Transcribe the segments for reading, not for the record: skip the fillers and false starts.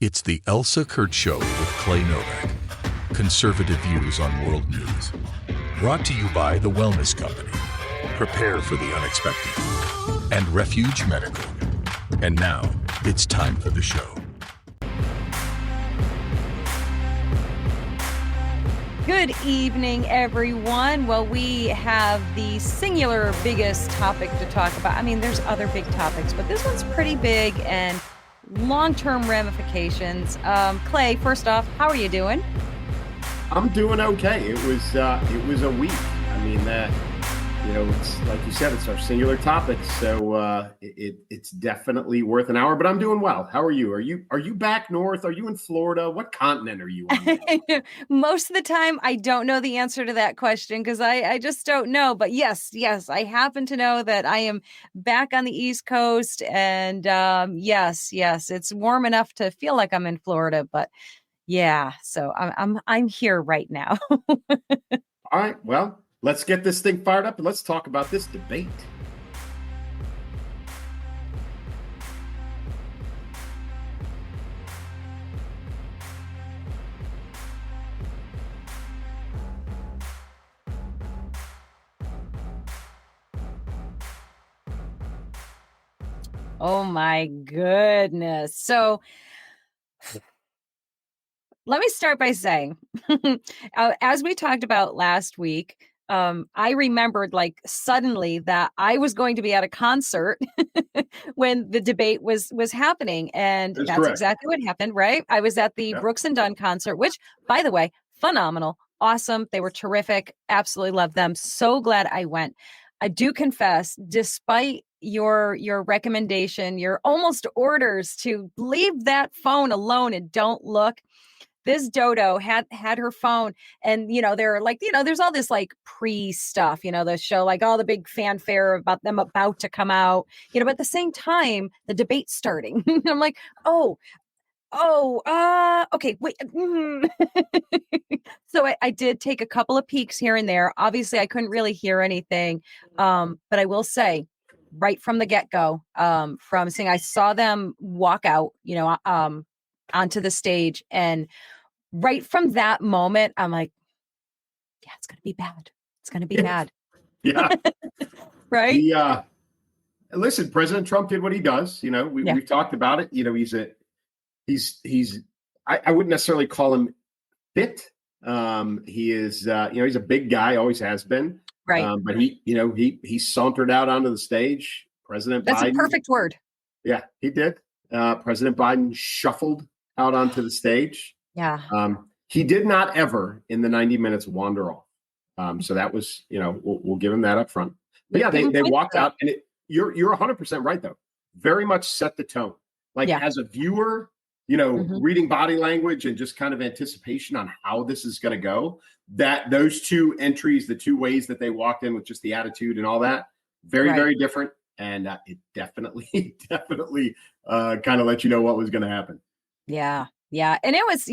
It's the Elsa Show with Clay Novak. Conservative views on world news. Brought to you by the Wellness Company. Prepare for the unexpected. And Refuge Medical. And now, it's time for the show. Good evening, everyone. Well, we have the singular biggest topic to talk about. I mean, there's other big topics, but this one's pretty big and long-term ramifications. Clay, first off, how are you doing? I'm doing okay. It was a week. I mean, it's like you said, it's our singular topic, so it's definitely worth an hour. But I'm doing well. How are you? Are you back north? Are you in Florida? What continent are you on? Most of the time, I don't know the answer to that question because I just don't know. But yes, I happen to know that I am back on the East Coast, and yes, it's warm enough to feel like I'm in Florida. But yeah, so I'm here right now. All right. Well, let's get this thing fired up and let's talk about this debate. Oh my goodness. So let me start by saying, as we talked about last week, I remembered like suddenly that I was going to be at a concert when the debate was happening. And that's correct. Exactly what happened, right? I was at the Brooks and Dunn concert, which, by the way, phenomenal, awesome. They were terrific. Absolutely loved them. So glad I went. I do confess, despite your recommendation, your almost orders to leave that phone alone and don't look, this dodo had her phone, and they're like, there's all this like pre stuff, the show, like all the big fanfare about them about to come out, but at the same time the debate's starting. I'm like, okay, wait. So I did take a couple of peeks here and there. Obviously I couldn't really hear anything, but I will say right from the get-go, from seeing, I saw them walk out, onto the stage, and right from that moment, I'm like, yeah, it's going to be bad. It's going to be bad. Yeah. Right. Listen, President Trump did what he does. We've talked about it. I wouldn't necessarily call him fit. He is, he's a big guy, always has been. Right. But he sauntered out onto the stage. President That's Biden. a perfect word. Yeah, he did. President Biden shuffled out onto the stage. Yeah. He did not ever in the 90 minutes wander off. So that was, we'll give him that up front. But yeah, they walked out, and you're 100% right though. Very much set the tone. Like as a viewer, reading body language and just kind of anticipation on how this is going to go, that those two entries, the two ways that they walked in with just the attitude and all that, very different. And it definitely kind of let you know what was going to happen. Yeah. And it was,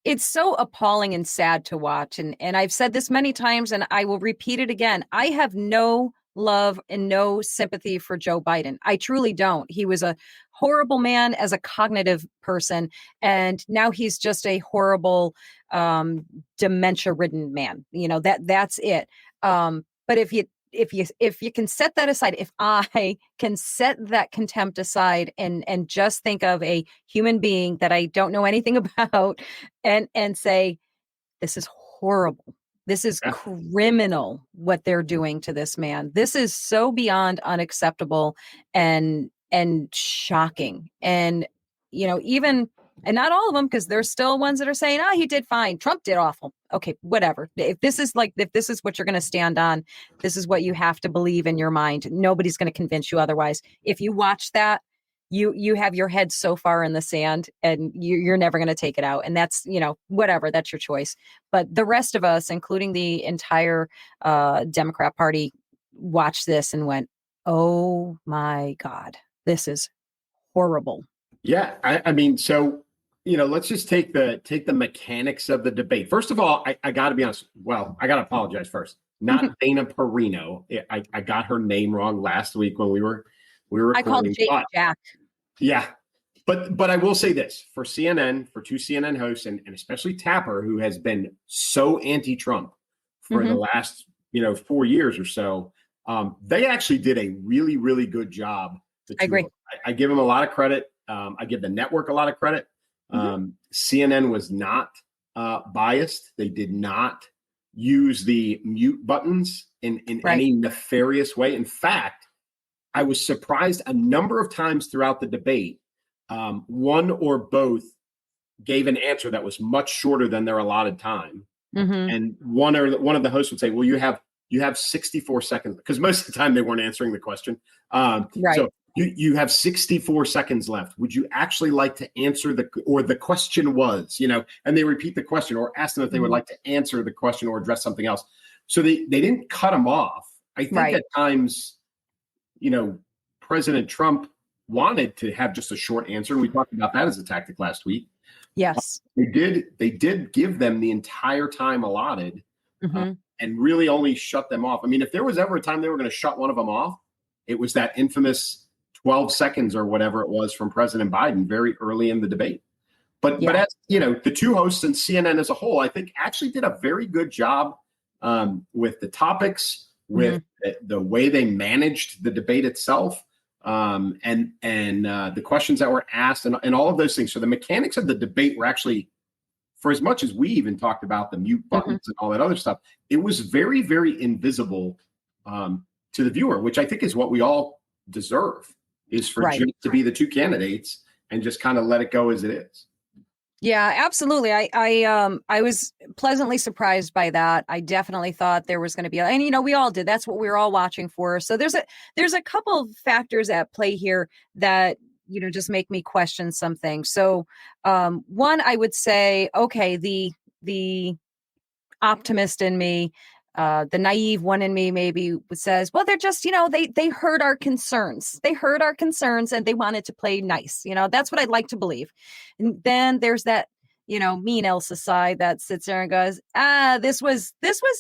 it's so appalling and sad to watch. And I've said this many times, and I will repeat it again. I have no love and no sympathy for Joe Biden. I truly don't. He was a horrible man as a cognitive person, and now he's just a horrible, dementia-ridden man. That's it. But if you can set that aside, if I can set that contempt aside and just think of a human being that I don't know anything about, and say, this is horrible. This is criminal what they're doing to this man. This is so beyond unacceptable and shocking. And, even, and not all of them, because there's still ones that are saying, he did fine. Trump did awful. Okay, whatever. If this is what you're going to stand on, this is what you have to believe in your mind. Nobody's going to convince you otherwise. If you watch that, you have your head so far in the sand, and you're never going to take it out. And that's, whatever, that's your choice. But the rest of us, including the entire Democrat Party, watched this and went, oh my God, this is horrible. Yeah. I mean, so, let's just take the mechanics of the debate. First of all, I got to be honest. Well, I got to apologize first. Not Dana Perino. I got her name wrong last week when we were recording. I called Jack. Yeah. But I will say this for CNN, for two CNN hosts, and especially Tapper, who has been so anti-Trump for the last 4 years or so, they actually did a really, really good job. I agree. I give them a lot of credit. I give the network a lot of credit. CNN was not biased. They did not use the mute buttons in any nefarious way. In fact, I was surprised a number of times throughout the debate. One or both gave an answer that was much shorter than their allotted time. And one of the hosts would say, well, you have 64 seconds, because most of the time they weren't answering the question. So you have 64 seconds left. Would you actually like to answer the question was, and they repeat the question or ask them if they would like to answer the question or address something else. So they didn't cut them off. I think at times, President Trump wanted to have just a short answer. We talked about that as a tactic last week. Yes. They did give them the entire time allotted and really only shut them off. I mean, if there was ever a time they were going to shut one of them off, it was that infamous 12 seconds or whatever it was from President Biden very early in the debate. But as the two hosts and CNN as a whole, I think actually did a very good job with the topics, with the way they managed the debate itself. And the questions that were asked and all of those things. So the mechanics of the debate were actually, for as much as we even talked about the mute buttons and all that other stuff, it was very, very invisible to the viewer, which I think is what we all deserve, is for just to be the two candidates and just kind of let it go as it is. Yeah, absolutely. I was pleasantly surprised by that. I definitely thought there was going to be, and we all did. That's what we were all watching for. So there's a couple of factors at play here that just make me question something. So one, I would say, okay, the optimist in me, the naive one in me maybe says, well, they're just, they heard our concerns. They heard our concerns and they wanted to play nice. That's what I'd like to believe. And then there's that, mean Elsa side that sits there and goes, this was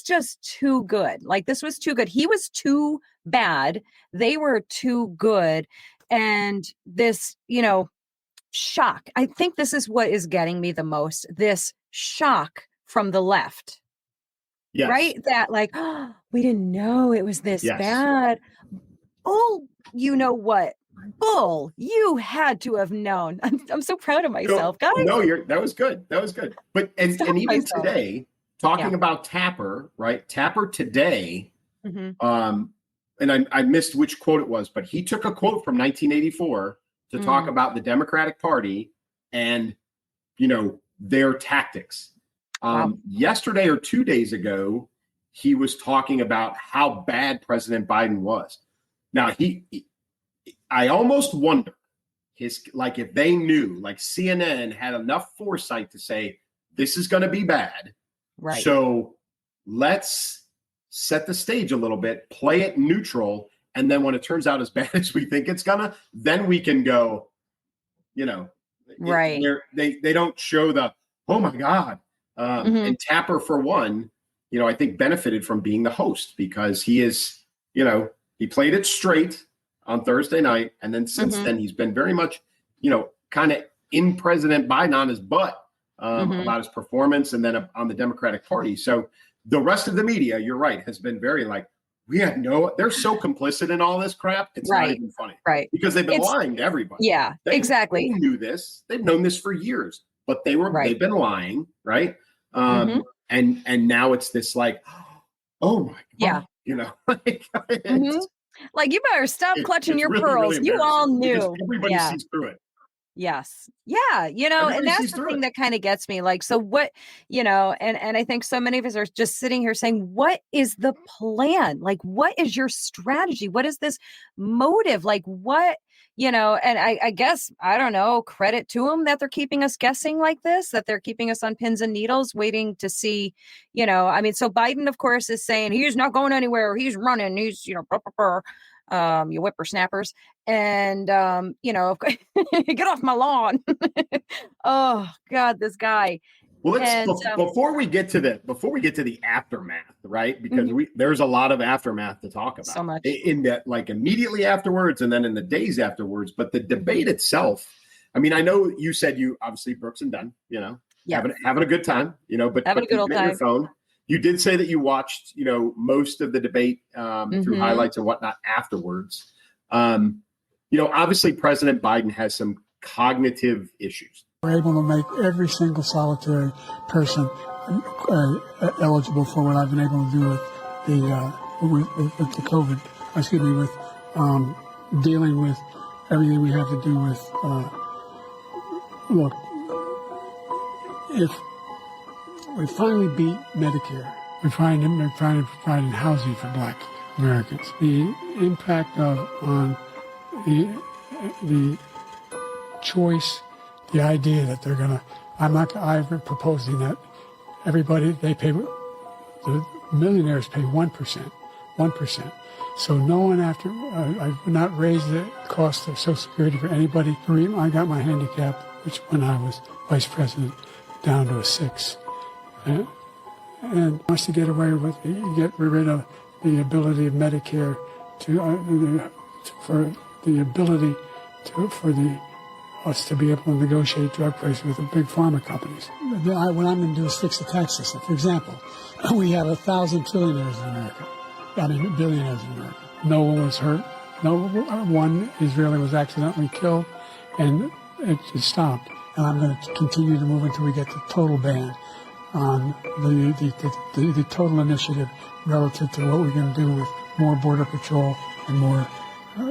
just too good. Like, this was too good. He was too bad. They were too good. And this, shock. I think this is what is getting me the most, this shock from the left. Yes. Right? That we didn't know it was this bad. Oh, you know what? Bull, you had to have known. I'm so proud of myself, guys. No, that was good. That was good. But and even today, talking about Tapper, right? Tapper today, and I missed which quote it was, but he took a quote from 1984 to talk about the Democratic Party and their tactics. Yesterday or 2 days ago, he was talking about how bad President Biden was. Now, I almost wonder if they knew, CNN had enough foresight to say, this is going to be bad. Right. So let's set the stage a little bit, play it neutral. And then when it turns out as bad as we think it's gonna, then we can go, right. They don't show the, oh my God. And Tapper, for one, I think benefited from being the host because he is, he played it straight on Thursday night. And then since then, he's been very much, kind of in President Biden on his butt about his performance and then on the Democratic Party. So the rest of the media, you're right, has been very they're so complicit in all this crap. It's not even funny. Right. Because they've been lying to everybody. Yeah, exactly. They knew this. They've known this for years, but they've been lying. Right. And now it's this oh my God, you better stop clutching your pearls. Really you all knew. Everybody sees through it. Yes. Yeah. Everybody, and that's the thing that kind of gets me. So what, and I think so many of us are just sitting here saying, what is the plan? What is your strategy? What is this motive? What, and I guess, I don't know, credit to them that they're keeping us guessing like this, that they're keeping us on pins and needles, waiting to see, so Biden, of course, is saying he's not going anywhere. He's running. He's, you whippersnappers. And, get off my lawn. Oh God, this guy. Well, before we get to the aftermath, right? Because there's a lot of aftermath to talk about. So much in that, immediately afterwards, and then in the days afterwards. But the debate itself, I mean, I know you said you obviously Brooks and Dunn, you know, Yes. having a good time, you know, but Having a good old keeping it in your time. phone. You did say that you watched, you know, most of the debate through highlights and whatnot afterwards. You know, obviously President Biden has some cognitive issues. We're able to make every single solitary person eligible for what I've been able to do with the COVID. Excuse me, with dealing with everything we have to do with. Look, if we finally beat Medicare, we're trying to provide housing for Black Americans. The impact on the choice, the idea that they're gonna. I'm proposing that everybody the millionaires pay 1%. So no one I would not raise the cost of Social Security for anybody. I got my handicap, which when I was vice president, down to a 6. And wants to get rid of the ability of Medicare for us to be able to negotiate drug prices with the big pharma companies. What I'm going to do is fix the tax system. For example, we have 1,000 trillionaires in America. Billionaires in America. No one was hurt. No one Israeli was accidentally killed, and it just stopped. And I'm going to continue to move until we get the total ban on the total initiative relative to what we're going to do with more border patrol and more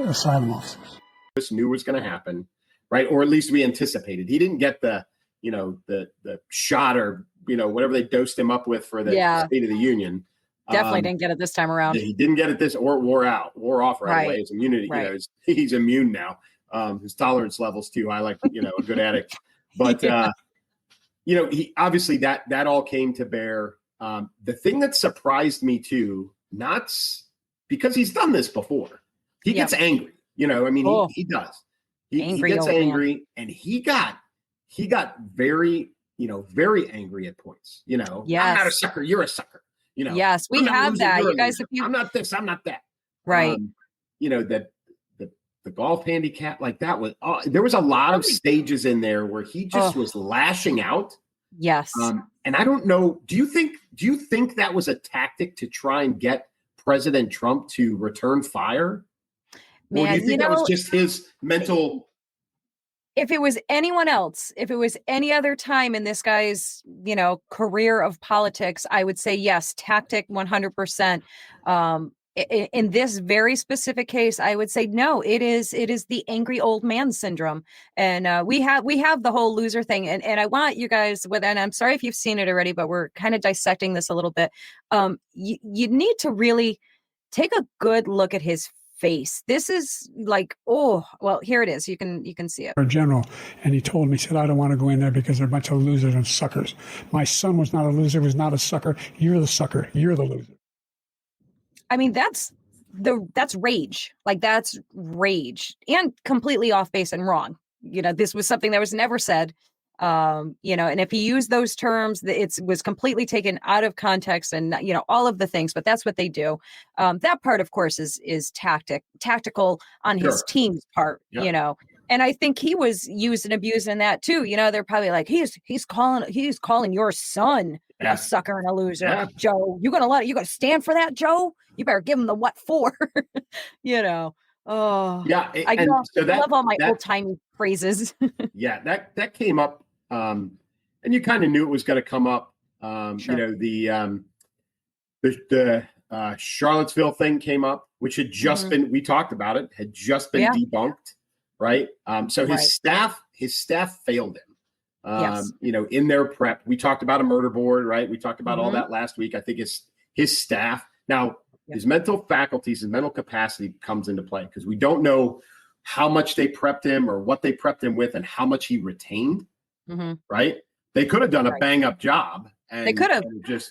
asylum officers. This knew was going to happen, right? Or at least we anticipated. He didn't get the shot or, you know, whatever they dosed him up with for the State of the Union. Definitely didn't get it this time around. He didn't get it or wore off right away. His immunity, right. You know, he's immune now. His tolerance level's too high, like, you know, a good addict. But, you know, he obviously that all came to bear. The thing that surprised me too, not because he's done this before. He gets angry, you know, I mean, he does. He gets angry, and he got very, you know, very angry at points, you know. Yes. I'm not a sucker. You're a sucker. You know, yes, we have that. You guys, I'm not this, I'm not that. Right. You know, that the golf handicap, like that was, there was a lot of stages in there where he just was lashing out. Yes. And I don't know, do you think that was a tactic to try and get President Trump to return fire? Man, or do you think that was just his mental? If it was anyone else, if it was any other time in this guy's, you know, career of politics, I would say yes, tactic 100%. In this very specific case, I would say no. It is the angry old man syndrome, and we have the whole loser thing. And I want you guys and I'm sorry if you've seen it already, but we're kind of dissecting this a little bit. You need to really take a good look at his face. This is like, well, here it is. You can see it. A general, and he told me, he said, I don't want to go in there because they're a bunch of losers and suckers. My son was not a loser, was not a sucker. You're the sucker. You're the loser. I mean, that's rage. Like, that's rage and completely off base and wrong. You know, this was something that was never said. You know, and if he used those terms, it was completely taken out of context and, you know, all of the things, but that's what they do. That part, of course, is tactical on his team's part, you know, and I think he was used and abused in that too. You know, they're probably like, he's calling your son a sucker and a loser. Yeah. Joe, you gonna stand for that, Joe? You better give him the what for, you know? Oh yeah. I love all my old timey phrases. Yeah. That came up. And you kind of knew it was going to come up. You know, the Charlottesville thing came up, which had just been, we talked about it, had just been debunked. Right. So his staff failed him, you know, in their prep. We talked about a murder board, right? We talked about all that last week. I think it's his staff. Now, his mental faculties and mental capacity comes into play because we don't know how much they prepped him or what they prepped him with and how much he retained. Right. They could have done a bang up job and they could have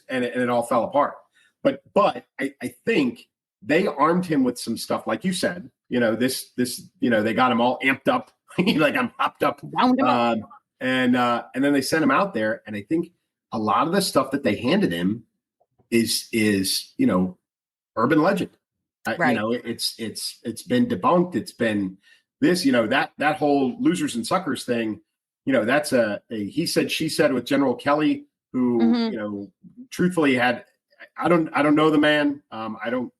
and it all fell apart. But I think they armed him with some stuff, like you said, you know, this, you know, they got him all amped up, like I'm hopped up. And then they sent him out there. And I think a lot of the stuff that they handed him is, you know, urban legend. You know, it's been debunked. It's been, this, that whole losers and suckers thing, that's a he said, she said with General Kelly, who, truthfully I don't know the man. I don't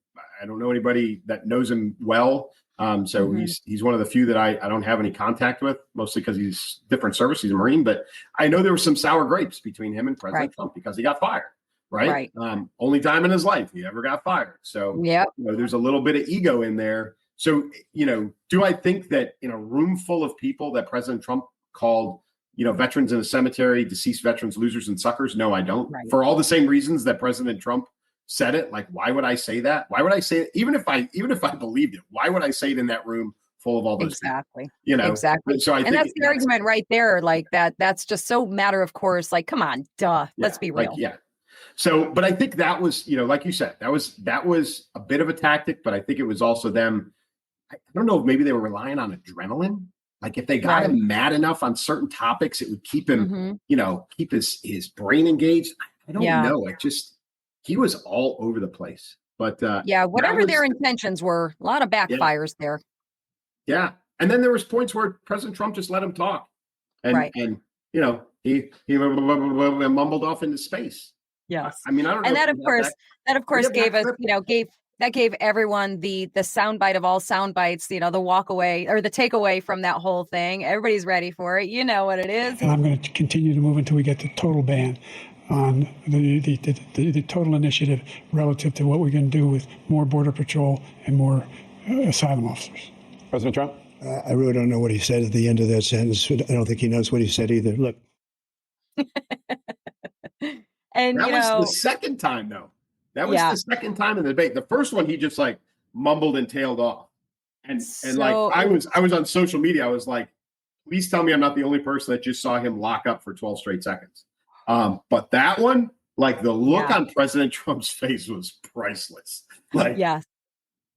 know anybody that knows him well. So he's one of the few that I don't have any contact with, mostly because he's different service. He's a Marine, but I know there were some sour grapes between him and President Trump because he got fired. Right. Only time in his life he ever got fired. So there's a little bit of ego in there. So, do I think that in a room full of people that President Trump called, veterans in a cemetery, deceased veterans, losers and suckers? No, I don't. Right. For all the same reasons that President Trump said it. Like, why would I say that? Why would I say it? Even if I believed it, why would I say it in that room full of all those exactly people? Exactly. So that's the argument right there. Like that's just so matter of course. Like, come on, duh. Let's be real. So, but I think that was, like you said, that was a bit of a tactic, but I think it was also them. I don't know if maybe they were relying on adrenaline. Like if they got him mad enough on certain topics, it would keep him, keep his brain engaged. I don't know. He was all over the place. But whatever their intentions were, a lot of backfires there. Yeah. And then there was points where President Trump just let him talk. And he mumbled off into space. Yes. I mean, I don't know. And that of course gave us, gave everyone the soundbite of all sound bites, the walk away or the takeaway from that whole thing. Everybody's ready for it. You know what it is. And I'm going to continue to move until we get the total ban on the total initiative relative to what we're going to do with more Border Patrol and more asylum officers. President Trump? I really don't know what he said at the end of that sentence. I don't think he knows what he said either. Look. And that was the second time, though. That was the second time in the debate. The first one, he just like mumbled and tailed off. And like I was on social media. I was like, please tell me I'm not the only person that just saw him lock up for 12 straight seconds. But that one, like the look on President Trump's face was priceless. Like,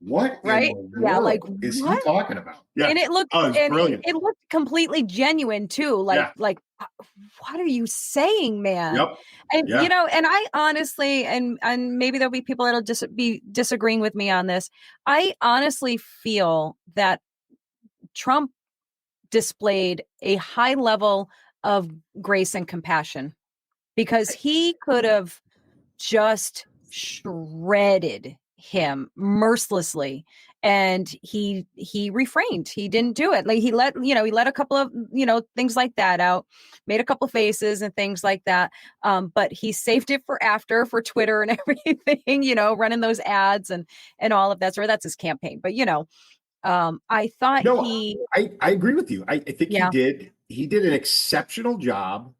what? Right? In the world like is he talking about? Yeah, and it looked brilliant. It looked completely genuine too. Like, what are you saying, man? Yep. And and I honestly, and maybe there'll be people that'll be disagreeing with me on this. I honestly feel that Trump displayed a high level of grace and compassion because he could have just shredded him mercilessly, and he refrained. He didn't do it. Like he let a couple of things like that out, made a couple faces and things like that, but he saved it for Twitter and everything, running those ads and all of that. So that's his campaign. But I thought I agree with you. I think he did an exceptional job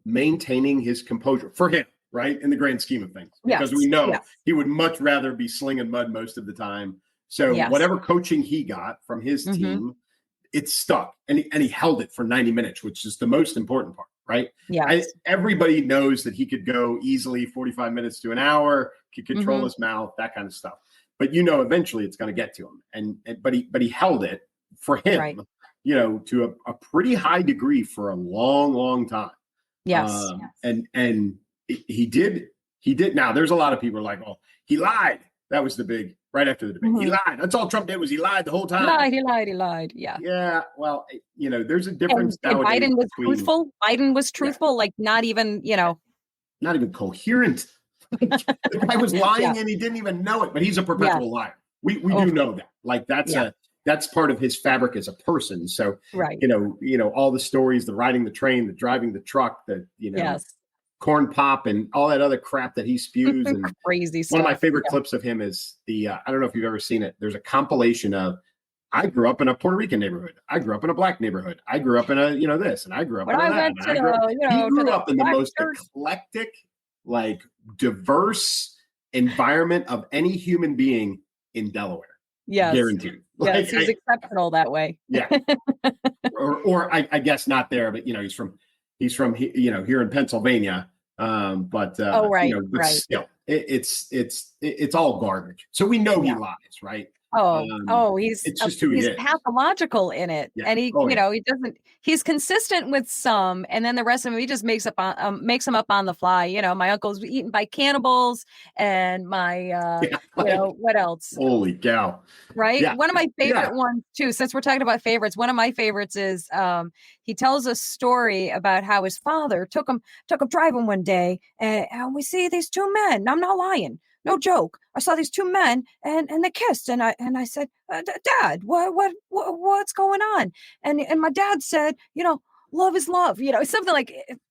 maintaining his composure for him, right? In the grand scheme of things, because we know he would much rather be slinging mud most of the time. So whatever coaching he got from his team, it stuck, and he held it for 90 minutes, which is the most important part, right? Yeah. Everybody knows that he could go easily 45 minutes to an hour, could control his mouth, that kind of stuff. But eventually it's going to get to him, but he held it for him, to a pretty high degree for a long, long time. Yes. And he did. Now there's a lot of people are like, oh, he lied. That was the big right after the debate. He lied. That's all Trump did was he lied the whole time. He lied. Yeah. Yeah. Well, there's a difference. And Biden was truthful. Biden was truthful. Like not even coherent. The guy was lying and he didn't even know it, but he's a perpetual liar. We do know that. Like that's part of his fabric as a person. So, all the stories, the riding the train, the driving the truck, corn pop and all that other crap that he spews. And crazy stuff. One of my favorite clips of him is I don't know if you've ever seen it. There's a compilation of, I grew up in a Puerto Rican neighborhood. I grew up in a black neighborhood. I grew up in a, this, and I grew up in that. He grew up in the most eclectic, like diverse environment of any human being in Delaware. Yes. Guaranteed. Yes, he's exceptional that way. Yeah. or I guess not there, but he's from here in Pennsylvania. But right. Still, it's all garbage. So we know he lies, right? It's just who he he's is. pathological in it, Yeah. and he he doesn't. He's consistent with some, and then the rest of him he just makes them up on the fly. You know, my uncle's eaten by cannibals, and my what else? Holy cow! Right, Yeah. one of my favorite ones too. Since we're talking about favorites, one of my favorites is he tells a story about how his father took him driving one day, and we see these two men. I'm not lying. No joke. I saw these two men and they kissed and I said, Dad, what's going on? And my dad said, love is love. Something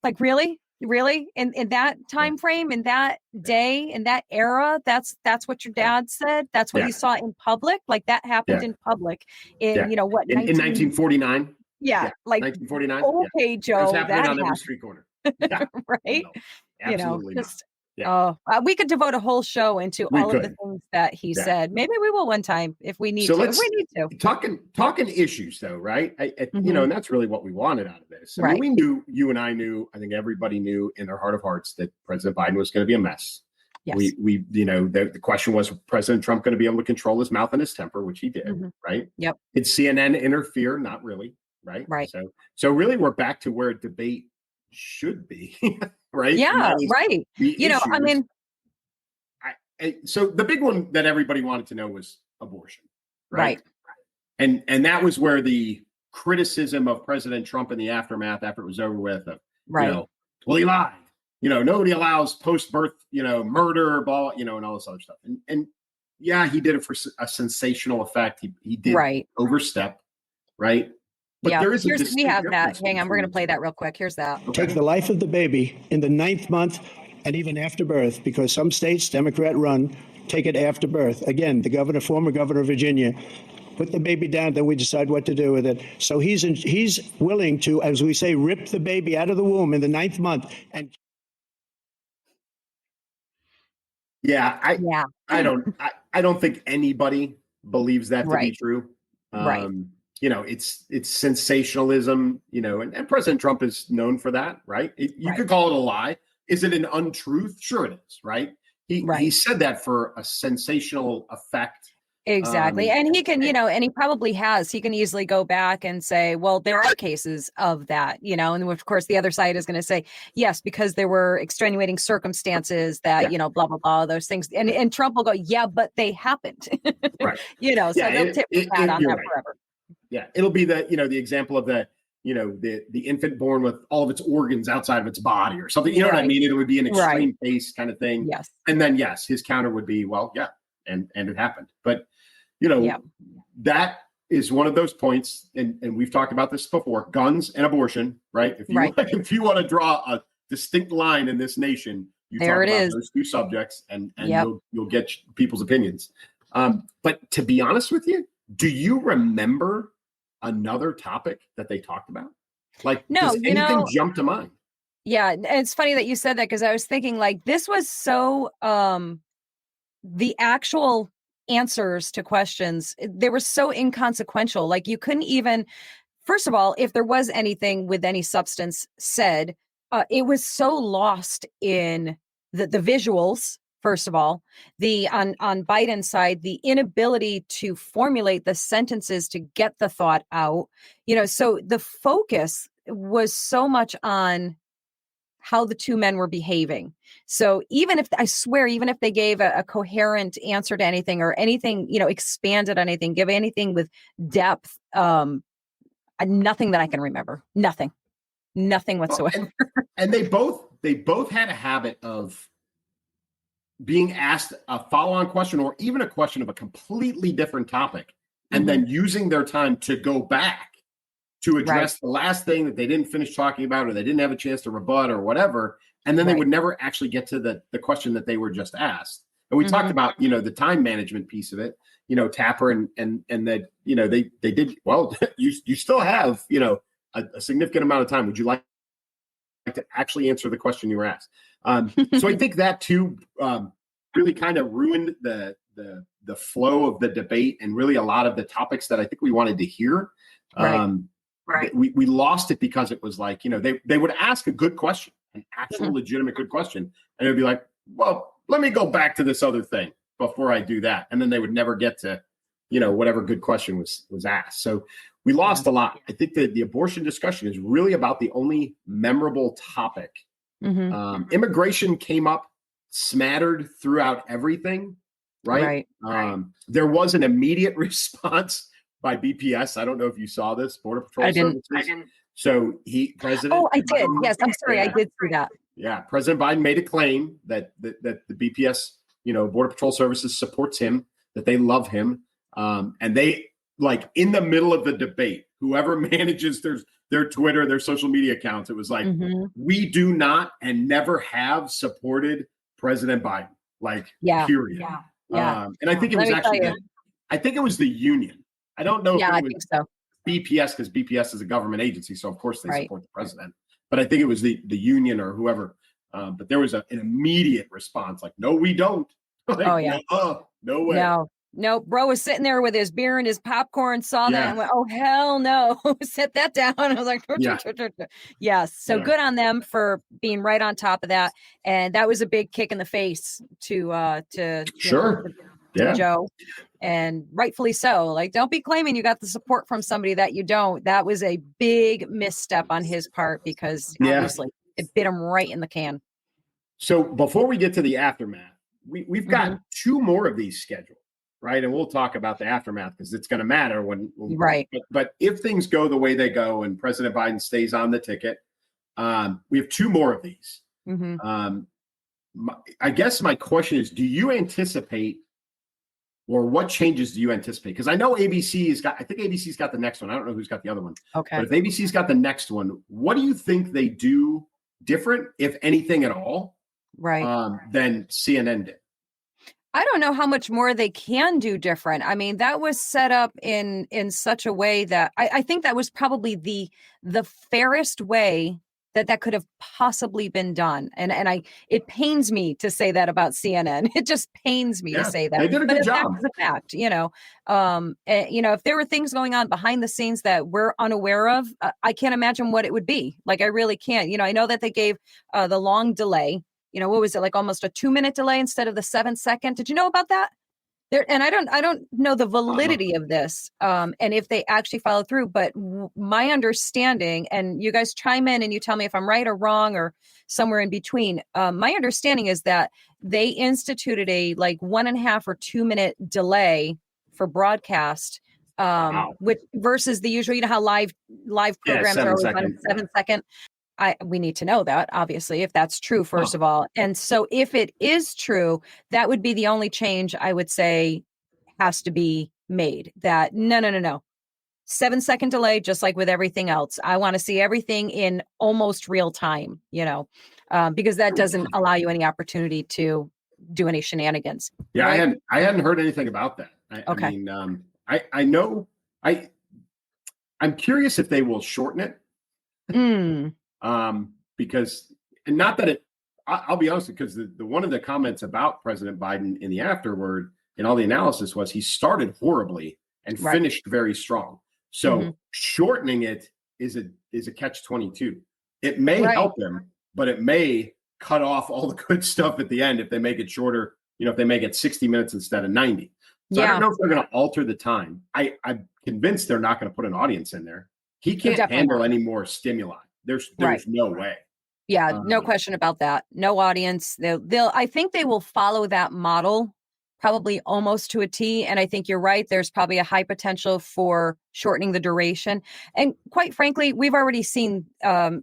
like really in that time frame, in that day, in that era, that's what your dad said. That's what you saw in public. Like that happened in public in in 1949. Yeah, like 1949. Okay, Joe, it was happening that on every happened. street corner. Right? Absolutely just not. We could devote a whole show into all of the things that he said. Maybe we will one time if we need to. If we need to. Talking issues though, right? And that's really what we wanted out of this. I mean, we knew, you and I knew, I think everybody knew in their heart of hearts that President Biden was going to be a mess. Yes. The question was, President Trump going to be able to control his mouth and his temper, which he did, right? Yep. Did CNN interfere? Not really, right? Right. So really, we're back to where debate should be, right? Yeah, right. I mean, so the big one that everybody wanted to know was abortion, right? And that was where the criticism of President Trump in the aftermath, after it was over with, well, he lied. Nobody allows post-birth, murder, blah, and all this other stuff. And yeah, he did it for a sensational effect. He did overstep, right? But there is we have that. Hang on, we're going to play that real quick. Here's that. Take the life of the baby in the 9th month and even after birth, because some states, Democrat run, take it after birth. Again, the former governor of Virginia, put the baby down, then we decide what to do with it. So he's willing to, as we say, rip the baby out of the womb in the 9th month. And I don't think anybody believes that to be true. Right. It's sensationalism, and President Trump is known for that, right? You could call it a lie. Is it an untruth? Sure it is, right? He said that for a sensational effect. Exactly. And he can, and he probably has, he can easily go back and say, well, there are cases of that, and of course the other side is going to say, yes, because there were extenuating circumstances that, blah, blah, blah, those things. And Trump will go, yeah, but they happened, right. So they'll tip that on that forever. Yeah. It'll be the example of the infant born with all of its organs outside of its body or something, what I mean? It would be an extreme case kind of thing. Yes. And then, his counter would be, well, yeah. And it happened. But, that is one of those points. And we've talked about this before, guns and abortion, right? If you want to draw a distinct line in this nation, you talk about those two subjects and you'll get people's opinions. But to be honest with you, do you remember another topic that they talked about? Does anything jump to mind? Yeah. It's funny that you said that because I was thinking this was so, the actual answers to questions, they were so inconsequential. You couldn't even, first of all, if there was anything with any substance said, it was so lost in the visuals. First of all, on Biden's side, the inability to formulate the sentences to get the thought out, so the focus was so much on how the two men were behaving. So even if they gave a coherent answer to anything or anything, expanded on anything, give anything with depth, nothing that I can remember, nothing whatsoever. And they both had a habit of being asked a follow-on question or even a question of a completely different topic and then using their time to go back to address the last thing that they didn't finish talking about or they didn't have a chance to rebut or whatever. And then they would never actually get to the question that they were just asked. And we talked about, the time management piece of it, Tapper and that, they did, well, you still have, a significant amount of time. Would you like to actually answer the question you were asked? So I think that too, really kind of ruined the flow of the debate and really a lot of the topics that I think we wanted to hear. Right. We lost it because it was they would ask a good question, an actual legitimate good question. And it would be like, well, let me go back to this other thing before I do that. And then they would never get to whatever good question was asked. So we lost a lot. I think that the abortion discussion is really about the only memorable topic. Immigration came up, smattered throughout everything, right? There was an immediate response by BPS. I don't know if you saw this, Border Patrol Services. I didn't. So President. Oh, I did. Yes, I'm sorry. I did see that. Yeah, President Biden made a claim that the BPS, Border Patrol Services supports him, that they love him, and they, like, in the middle of the debate, whoever manages their Twitter, their social media accounts, it was like, we do not and never have supported President Biden, like, period. And I think it was I think it was the union. I don't know if it was, I think so. BPS, because BPS is a government agency, so of course they support the president. But I think it was the union or whoever. But there was an immediate response, like, no, we don't. Like, no way. No, bro was sitting there with his beer and his popcorn, saw that and went, oh, hell no, set that down. I was like, yes. So good on them for being right on top of that. And that was a big kick in the face to Joe. And rightfully so. Like, don't be claiming you got the support from somebody that you don't. That was a big misstep on his part, because obviously it bit him right in the can. So before we get to the aftermath, we've got two more of these scheduled, right? And we'll talk about the aftermath because it's going to matter when But if things go the way they go and President Biden stays on the ticket, we have two more of these. I guess my question is, do you anticipate, or what changes do you anticipate? Because I know I think ABC's got the next one. I don't know who's got the other one. Okay. But if ABC's got the next one, what do you think they do different, if anything at all, than CNN did? I don't know how much more they can do different. I mean, that was set up in such a way that I think that was probably the fairest way that could have possibly been done. And it pains me to say that about CNN. It just pains me to say that. They did a good job. It's a fact, if there were things going on behind the scenes that we're unaware of, I can't imagine what it would be. Like, I really can't. I know that they gave the long delay. What was it, like almost a 2-minute delay instead of the 7-second? Did you know about that? And I don't know the validity of this, and if they actually follow through. But my understanding, and you guys chime in and you tell me if I'm right or wrong or somewhere in between. My understanding is that they instituted a 1.5 or 2-minute delay for broadcast, which versus the usual. How live programs are always on a 7-second. We need to know that, obviously, if that's true, first of all. And so if it is true, that would be the only change I would say has to be made. That no. 7-second delay, just like with everything else. I want to see everything in almost real time, because that doesn't allow you any opportunity to do any shenanigans. Yeah, right? I hadn't heard anything about that. I mean, I know I'm curious if they will shorten it. Because, and not that I'll be honest, because the one of the comments about President Biden in the afterward in all the analysis was he started horribly and finished very strong. So shortening it is a catch-22. It may help him, but it may cut off all the good stuff at the end if they make it shorter. If they make it 60 minutes instead of 90. So I don't know if they're going to alter the time. I'm convinced they're not going to put an audience in there. He can't handle any more stimuli. There's no way. Yeah, no question about that. No audience. I think they will follow that model probably almost to a T. And I think you're right. There's probably a high potential for shortening the duration. And quite frankly, we've already seen a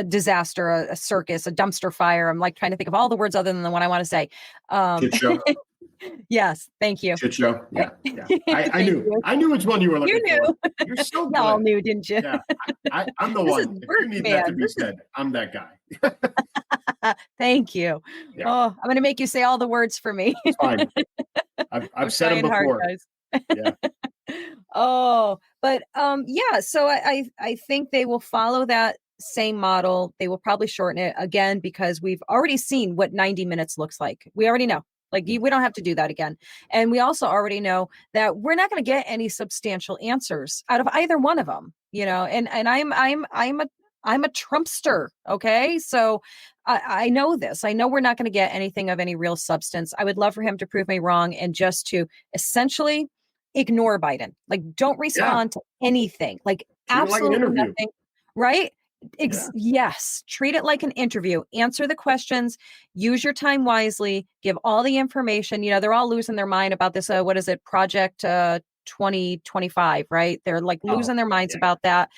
disaster, a circus, a dumpster fire. I'm trying to think of all the words other than the one I want to say. Shit show. Yes, thank you. Shit show. Yeah. I knew which one you were looking for. You're so good. Y'all knew, didn't you? Yeah, I'm the one. If you need that to be said, I'm that guy. Thank you. Yeah. Oh, I'm going to make you say all the words for me. It's fine. I've said them before. Yeah. But so I think they will follow that same model. They will probably shorten it again because we've already seen what 90 minutes looks like. We already know. We don't have to do that again. And we also already know that we're not going to get any substantial answers out of either one of them, and I'm I'm a Trumpster. Okay. So I know this. I know we're not going to get anything of any real substance. I would love for him to prove me wrong and just to essentially ignore Biden. Like, don't respond to anything. Like, Treat it like an absolutely interview. nothing. Right? Yes. Treat it like an interview. Answer the questions. Use your time wisely. Give all the information. You know, they're all losing their mind about this. What is it? Project 2025, right? They're like losing their minds about that.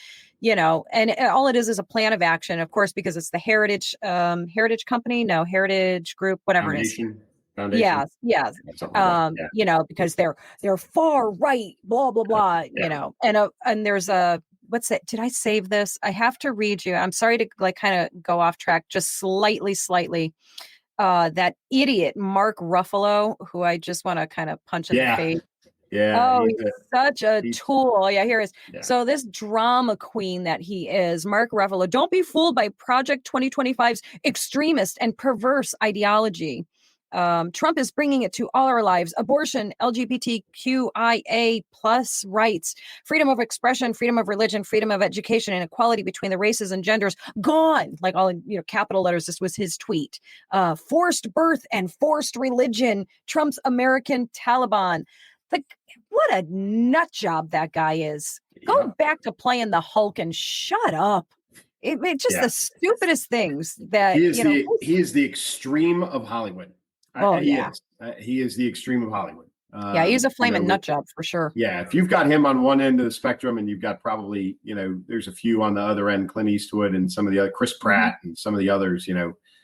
You know, and all it is a plan of action, of course, because it's the Heritage Company, no, Heritage Group, whatever Foundation. Yes. Something like that. You know, because they're far right, blah blah blah. You know, and there's a what's it? Did I save this? I have to read you. I'm sorry to like kind of go off track, just slightly. That idiot Mark Ruffalo, who I just want to kind of punch in the face. Yeah. Oh, he's such a tool. Yeah, here is. Yeah. So this drama queen that he is, Mark Ruffalo, don't be fooled by Project 2025's extremist and perverse ideology. Trump is bringing it to all our lives: abortion, LGBTQIA plus rights, freedom of expression, freedom of religion, freedom of education, and equality between the races and genders gone. Like all in capital letters. This was his tweet. Forced birth and forced religion. Trump's American Taliban. Like, what a nut job that guy is. Go back to playing the Hulk and shut up. It's just the stupidest things that he is the extreme of Hollywood. He is the extreme of Hollywood. He's a flaming nut job for sure. Yeah, if you've got him on one end of the spectrum, and you've got probably there's a few on the other end, Clint Eastwood and some of the other Chris Pratt and some of the others,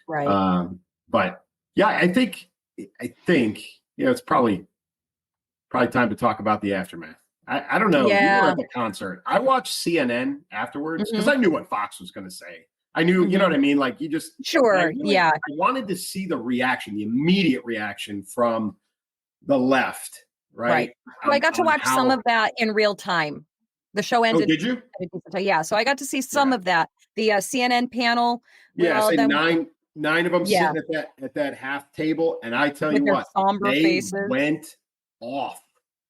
Right. But yeah, I think it's probably time to talk about the aftermath. I don't know. Yeah. You were at the concert. I watched CNN afterwards because I knew what Fox was going to say. I knew, you know what I mean? Like you just sure. I wanted to see the reaction, the immediate reaction from the left. Right. So I got to watch some of that in real time. The show ended. Oh, did you? Yeah. So I got to see some of that. The CNN panel. Yeah. So nine of them sitting at that half table. And I tell you what, they faces. Went off.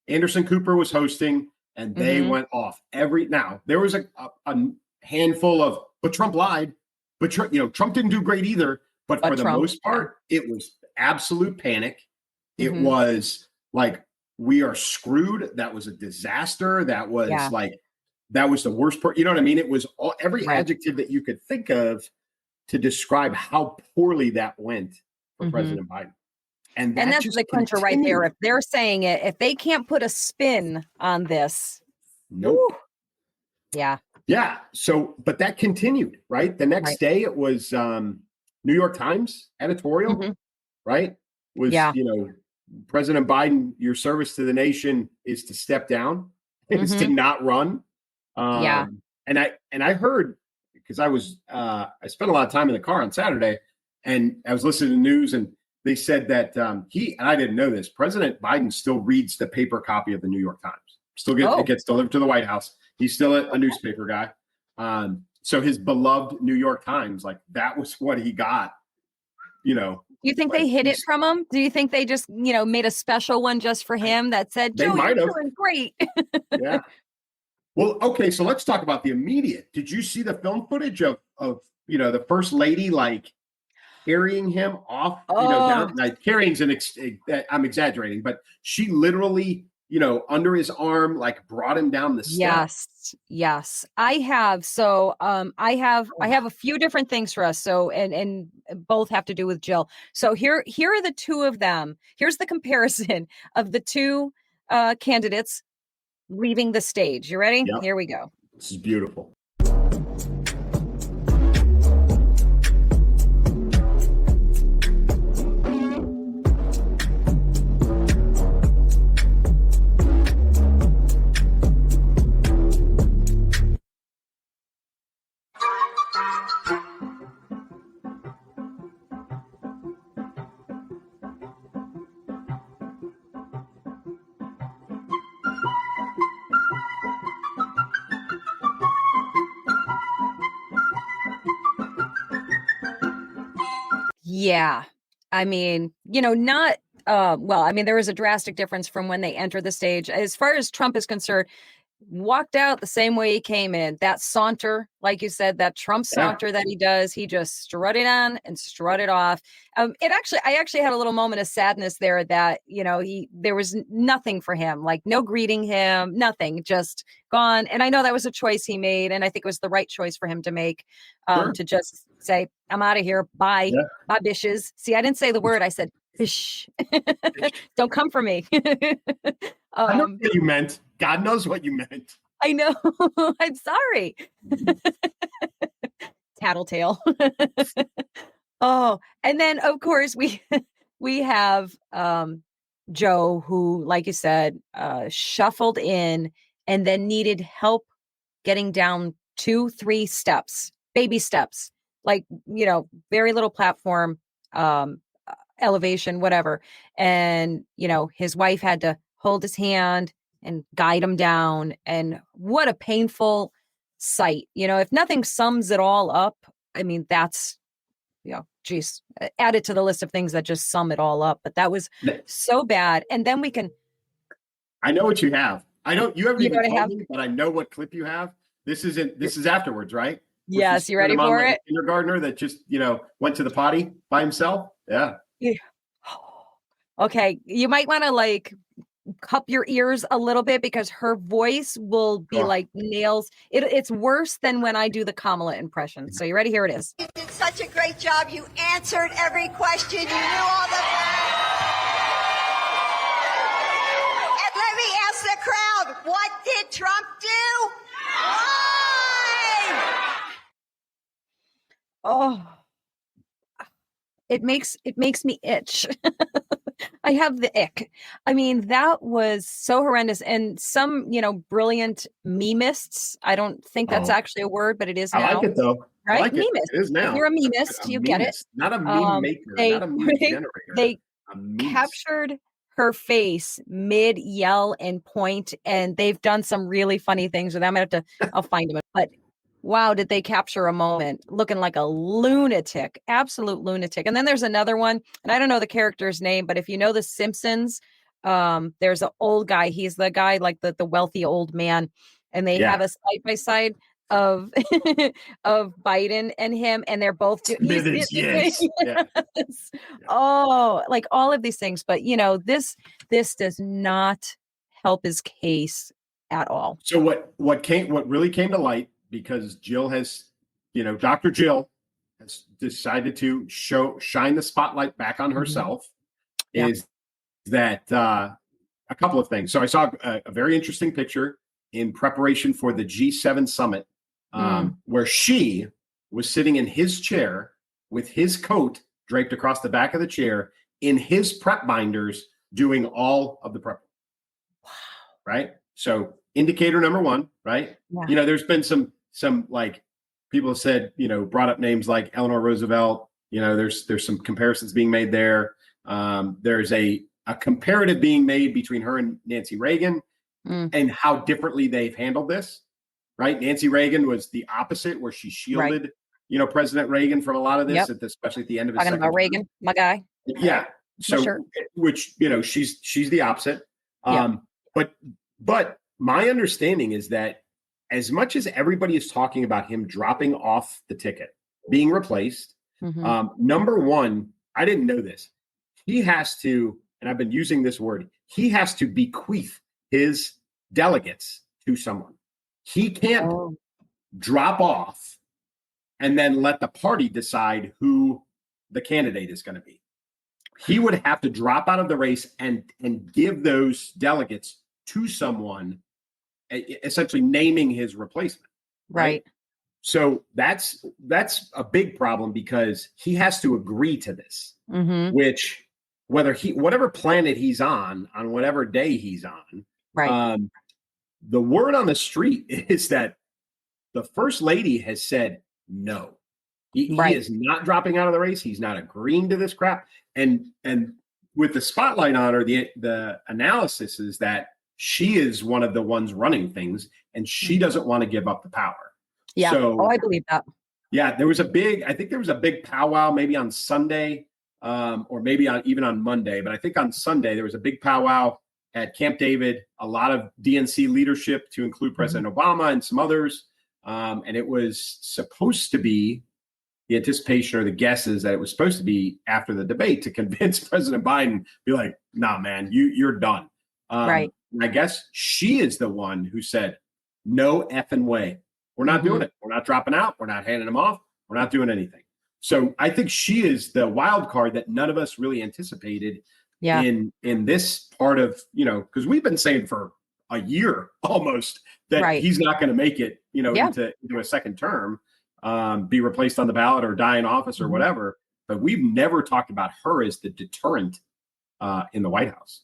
Anderson Cooper was hosting and they went off. Now there was a handful of, but Trump lied. But Trump didn't do great either. But for the most part, it was absolute panic. It was like, we are screwed. That was a disaster. That was that was the worst part. You know what I mean? It was every adjective that you could think of to describe how poorly that went for President Biden. And that's the clincher right there. If they're saying it, if they can't put a spin on this. Nope. Whew. Yeah. Yeah. So, but that continued, right? The next day it was New York Times editorial, right? Was, President Biden, your service to the nation is to step down, is to not run. And I heard, because I spent a lot of time in the car on Saturday and I was listening to the news, and they said that and I didn't know this, President Biden still reads the paper copy of the New York Times. It gets delivered to the White House. He's still a newspaper guy. So his beloved New York Times, like that was what he got, Do you think they hid it from him? Do you think they just, made a special one just for him that said, Joe, you're doing great? Yeah. Well, okay. So let's talk about the immediate. Did you see the film footage of the first lady, like carrying him off, down, like carrying's I'm exaggerating, but she literally, under his arm, like brought him down the steps. Yes, I have. So, I have a few different things for us. So, and both have to do with Jill. So here are the two of them. Here's the comparison of the two candidates leaving the stage. You ready? Yep. Here we go. This is beautiful. Yeah. I mean, not, there is a drastic difference from when they enter the stage. As far as Trump is concerned, walked out the same way he came in. That saunter, like you said, that Trump saunter that he does, he just strutted on and strutted off. I actually had a little moment of sadness there that, there was nothing for him, like no greeting him, nothing, just gone. And I know that was a choice he made. And I think it was the right choice for him to make, to just say, I'm out of here. Bye. Yeah. Bye, bishes. See, I didn't say the word. I said, bish. Don't come for me. I know what you meant. God knows what you meant. I know. I'm sorry. Tattletale. Oh, and then of course we have Joe, who, like you said, shuffled in and then needed help getting down 2-3 steps, baby steps, like, very little platform, elevation, whatever. And, his wife had to hold his hand and guide him down. And what a painful sight. If nothing sums it all up, I mean, that's, geez, add it to the list of things that just sum it all up. But that was so bad. And then I know what you have. You haven't even told me, but I know what clip you have. This is afterwards, right? Yes. You ready for it? Kindergartner that just, went to the potty by himself. Yeah. Okay. You might want to cup your ears a little bit because her voice will be like nails. It's worse than when I do the Kamala impression. So you ready? Here it is. You did such a great job. You answered every question. You knew all the... And let me ask the crowd, what did Trump do? Why? Oh, it makes me itch. I have the ick. I mean, that was so horrendous. And some, brilliant memeists. I don't think that's actually a word, but it is now. I like it though. Right? Like memist. It is now. If you're a memist, you get it. Not a meme maker, not a meme generator. They captured her face mid yell and point, and they've done some really funny things with them. I'll find them. But wow, did they capture a moment looking like a lunatic, absolute lunatic. And then there's another one, and I don't know the character's name, but if you know The Simpsons, there's an old guy. He's the guy, like the wealthy old man, and they have a side by side of of Biden and him, and they're both yes. Oh, like all of these things. But this does not help his case at all. So what really came to light, because Jill has, Dr. Jill has decided to shine the spotlight back on herself, is that a couple of things. So I saw a very interesting picture in preparation for the G7 summit, where she was sitting in his chair with his coat draped across the back of the chair in his prep binders, doing all of the prep. Wow. Right. So indicator number one, right? Yeah. There's been some like people have said, brought up names like Eleanor Roosevelt. There's some comparisons being made there. There's a comparative being made between her and Nancy Reagan and how differently they've handled this. Right. Nancy Reagan was the opposite, where she shielded, President Reagan from a lot of this, especially at the end of his talking about Reagan, my guy. Yeah. So, which, she's the opposite. But my understanding is that as much as everybody is talking about him dropping off the ticket, being replaced, number one, I didn't know this. He has to, and I've been using this word, he has to bequeath his delegates to someone. He can't drop off and then let the party decide who the candidate is going to be. He would have to drop out of the race and give those delegates to someone, essentially naming his replacement. Right. So that's a big problem, because he has to agree to this, which whatever planet he's on whatever day he's on, right. The word on the street is that the first lady has said no. He is not dropping out of the race. He's not agreeing to this crap. And with the spotlight on her, the analysis is that she is one of the ones running things, and she doesn't want to give up the power. Yeah. So, I believe that. Yeah. There was a big powwow, maybe on Sunday, or maybe even on Monday. But I think on Sunday, there was a big powwow at Camp David, a lot of DNC leadership to include President Obama and some others. And it was supposed to be the anticipation or the guesses that it was supposed to be after the debate to convince President Biden, be like, nah, man, you're done. Right. And I guess she is the one who said, no effing way. We're not doing it. We're not dropping out. We're not handing them off. We're not doing anything. So I think she is the wild card that none of us really anticipated in this part of, because we've been saying for a year almost that he's not going to make it, into a second term, be replaced on the ballot or die in office or whatever. But we've never talked about her as the deterrent in the White House.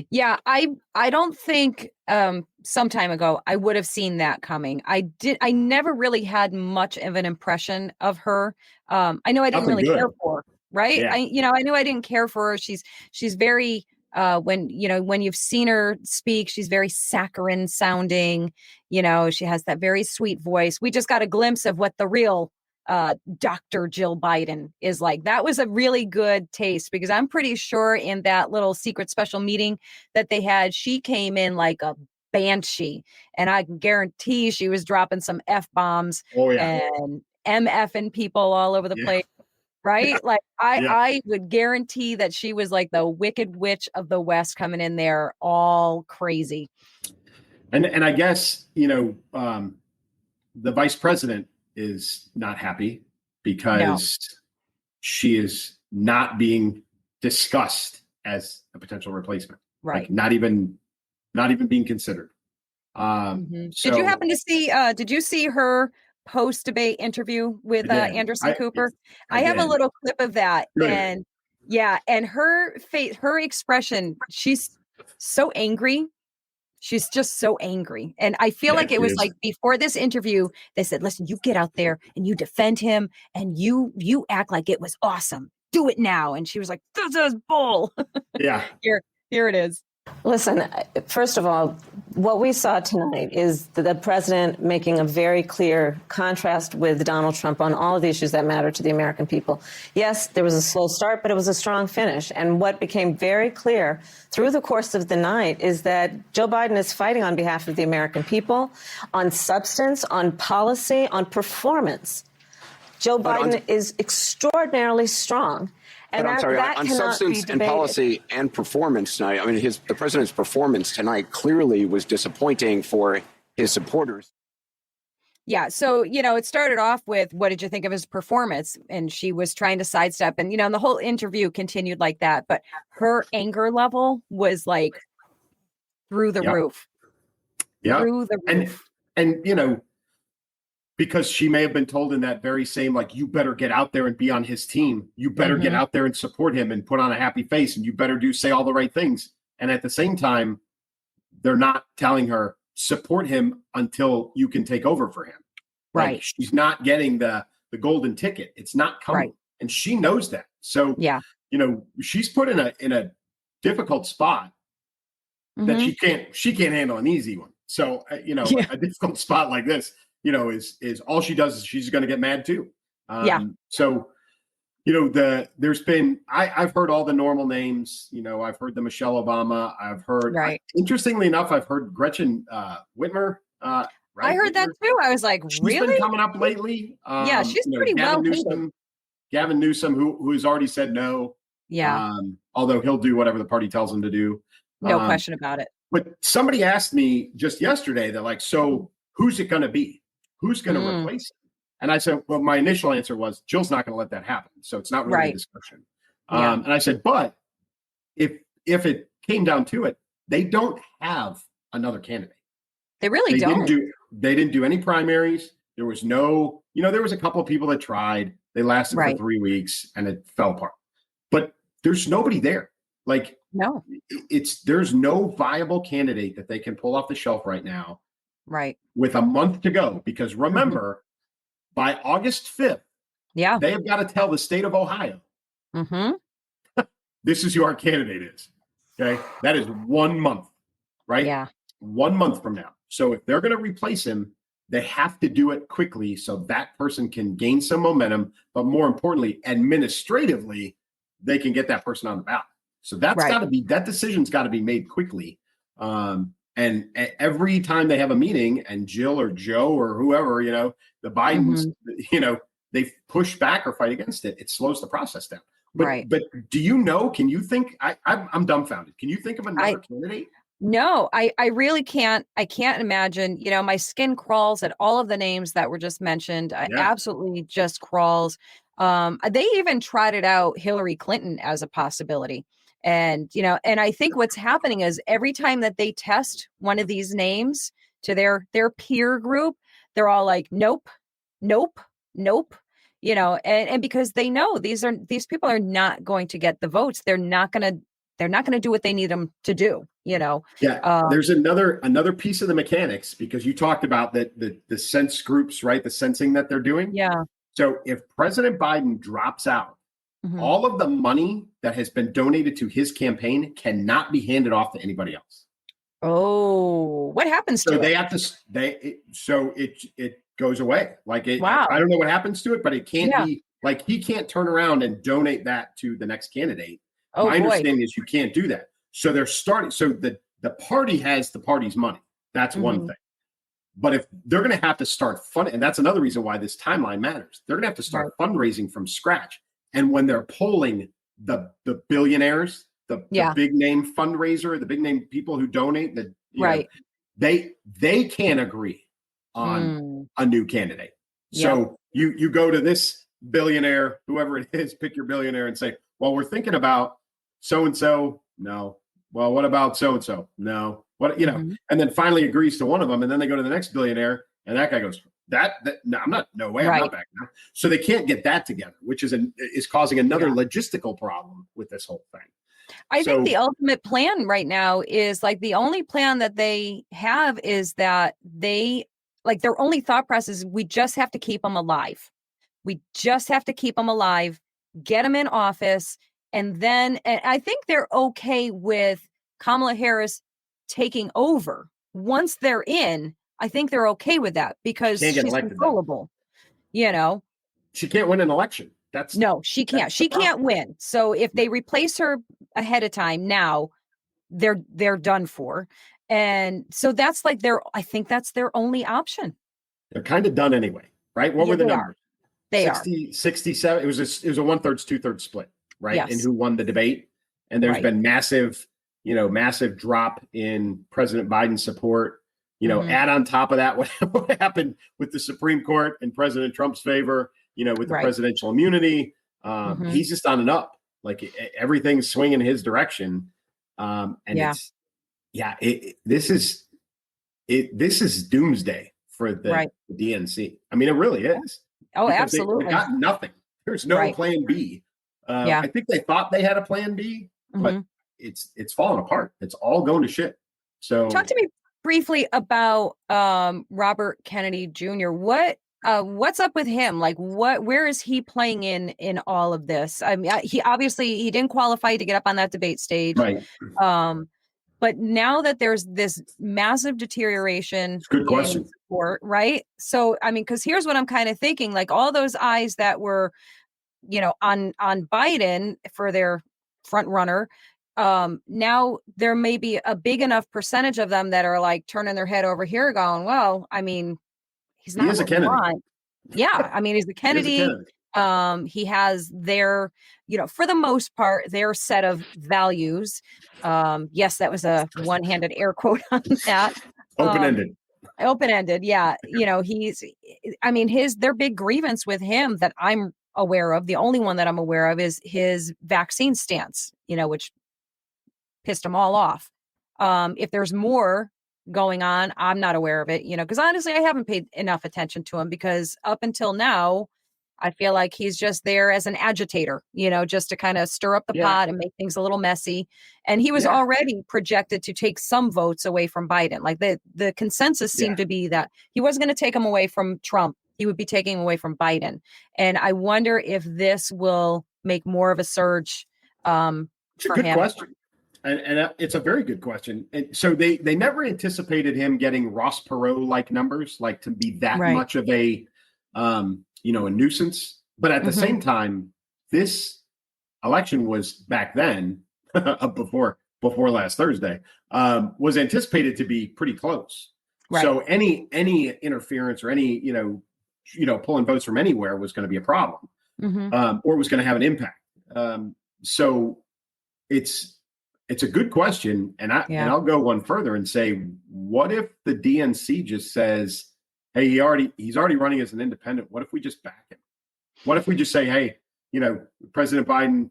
Yeah, I don't think some time ago I would have seen that coming. I never really had much of an impression of her. I know I didn't really care for her, right? Yeah. I knew I didn't care for her. She's very when you've seen her speak, she's very saccharine sounding. She has that very sweet voice. We just got a glimpse of what the real Dr. Jill Biden is like. That was a really good taste, because I'm pretty sure in that little secret special meeting that they had, she came in like a banshee, and I can guarantee she was dropping some F-bombs and MFing people all over the place. Right? Like I would guarantee that she was like the Wicked Witch of the West coming in there all crazy. And I guess, the vice president is not happy because she is not being discussed as a potential replacement. Right. Like not even being considered. So, did you happen to see, did you see her post-debate interview with Anderson Cooper? I have a little clip of that. And and her face, her expression, she's so angry. She's just so angry. And I feel like it was like before this interview, they said, listen, you get out there and you defend him and you act like it was awesome. Do it now. And she was like, this is bull. Yeah. Here it is. Listen, first of all, what we saw tonight is the president making a very clear contrast with Donald Trump on all of the issues that matter to the American people. Yes, there was a slow start, but it was a strong finish. And what became very clear through the course of the night is that Joe Biden is fighting on behalf of the American people, on substance, on policy, on performance. Joe Biden is extraordinarily strong. And but I'm sorry, on substance and policy and performance tonight, I mean, the president's performance tonight clearly was disappointing for his supporters. Yeah. So, it started off with, what did you think of his performance? And she was trying to sidestep, and, and the whole interview continued like that. But her anger level was like through the roof. Yeah. Through the roof. And because she may have been told in that very same, like, you better get out there and be on his team. You better get out there and support him and put on a happy face, and you better say all the right things. And at the same time, they're not telling her, support him until you can take over for him. Right. Like, she's not getting the golden ticket. It's not coming. Right. And she knows that. So, she's put in a difficult spot that she can't handle an easy one. So, a difficult spot like this, is all she does is she's going to get mad too. So, there's been, I've heard all the normal names, I've heard the Michelle Obama, I've heard, interestingly enough, I've heard Gretchen Whitmer. I heard that too. I was like, really? She's been coming up lately. She's pretty well painted. Gavin Newsom, who has already said no. Yeah. Although he'll do whatever the party tells him to do. No question about it. But somebody asked me just yesterday, they're like, so who's it going to be? Who's going to replace him? And I said, well, my initial answer was, Jill's not going to let that happen. So it's not really a discussion. And I said, but if it came down to it, they don't have another candidate. They really don't. They didn't do any primaries. There was no, there was a couple of people that tried. They lasted for 3 weeks and it fell apart. But there's nobody there. Like, no, there's no viable candidate that they can pull off the shelf right now. Right. With a month to go, because remember, by August 5th, they have got to tell the state of Ohio, this is who our candidate is. Okay. That is 1 month, right? Yeah. 1 month from now. So if they're going to replace him, they have to do it quickly so that person can gain some momentum. But more importantly, administratively, they can get that person on the ballot. So that's Right. got to be, that decision's got to be made quickly. And every time they have a meeting and Jill or Joe or whoever, the Bidens, they push back or fight against it, it slows the process down. But do you know, can you think, I'm dumbfounded. Can you think of another candidate? No, I really can't. I can't imagine, my skin crawls at all of the names that were just mentioned. I absolutely just crawls. They even trotted out Hillary Clinton as a possibility. And, and I think what's happening is every time that they test one of these names to their peer group, they're all like, nope, nope, nope. And because they know these people are not going to get the votes. They're not going to do what they need them to do, There's another piece of the mechanics, because you talked about the sense groups, right? The sensing that they're doing. Yeah. So if President Biden drops out, all of the money that has been donated to his campaign cannot be handed off to anybody else. Oh, what happens to it? They have to, it goes away. Like wow. I don't know what happens to it, but it can't be like, he can't turn around and donate that to the next candidate. My understanding is you can't do that. So they're starting. So the party has the party's money. That's one thing. But if they're going to have to start funding, and that's another reason why this timeline matters, they're going to have to start fundraising from scratch. And when they're polling the billionaires, the big name fundraiser, the big name people who donate, they can't agree on a new candidate. So you go to this billionaire, whoever it is, pick your billionaire and say, well, we're thinking about so-and-so. No. Well, what about so-and-so? No. What, and then finally agrees to one of them. And then they go to the next billionaire and that guy goes, no, I'm not, no way. I'm not back now. So they can't get that together, which is causing another logistical problem with this whole thing. I think the ultimate plan right now is like the only plan that they have is that their only thought process is we just have to keep them alive. We just have to keep them alive, get them in office. And I think they're okay with Kamala Harris taking over once they're in. I think they're okay with that because she's controllable. She can't win an election. No, she can't. She can't win. So if they replace her ahead of time now, they're done for. And so that's like I think that's their only option. They're kind of done anyway, right? What were the numbers? They 67. It was a 1/3, 2/3 split, right? Yes. And who won the debate? And there's been massive drop in President Biden's support. Add on top of that what happened with the Supreme Court in President Trump's favor, with the presidential immunity. He's just on and up. Like everything's swinging his direction. This is doomsday for the DNC. I mean, it really is. Oh, absolutely. They got nothing. There's no plan B. I think they thought they had a plan B, but it's falling apart. It's all going to shit. So talk to me briefly about Robert Kennedy Jr. What's up with him? Like where is he playing in all of this? I mean, he didn't qualify to get up on that debate stage. Right. But now that there's this massive deterioration in support, right? So, I mean, because here's what I'm kind of thinking, like all those eyes that were, on Biden for their front runner, now there may be a big enough percentage of them that are like turning their head over here going, well, I mean, he's not a Kennedy. Yeah. I mean, he's a Kennedy. He has their, for the most part, their set of values. Yes, that was a one-handed air quote on that. Open-ended. Yeah. Their big grievance with him that I'm aware of, the only one that I'm aware of is his vaccine stance, which pissed them all off. If there's more going on, I'm not aware of it, because honestly, I haven't paid enough attention to him because up until now, I feel like he's just there as an agitator, just to kind of stir up the pot and make things a little messy. And he was already projected to take some votes away from Biden. Like the consensus seemed to be that he wasn't going to take them away from Trump. He would be taking them away from Biden. And I wonder if this will make more of a surge it's a good question. And it's a very good question. And so they never anticipated him getting Ross Perot-like numbers, like to be that much of a a nuisance. But at the same time, this election was back then before last Thursday, was anticipated to be pretty close. Right. So any interference or any pulling votes from anywhere was going to be a problem, or was going to have an impact. So it's a good question, and I'll go one further and say, what if the DNC just says, hey, he's already running as an independent. What if we just back him? What if we just say, hey, President Biden,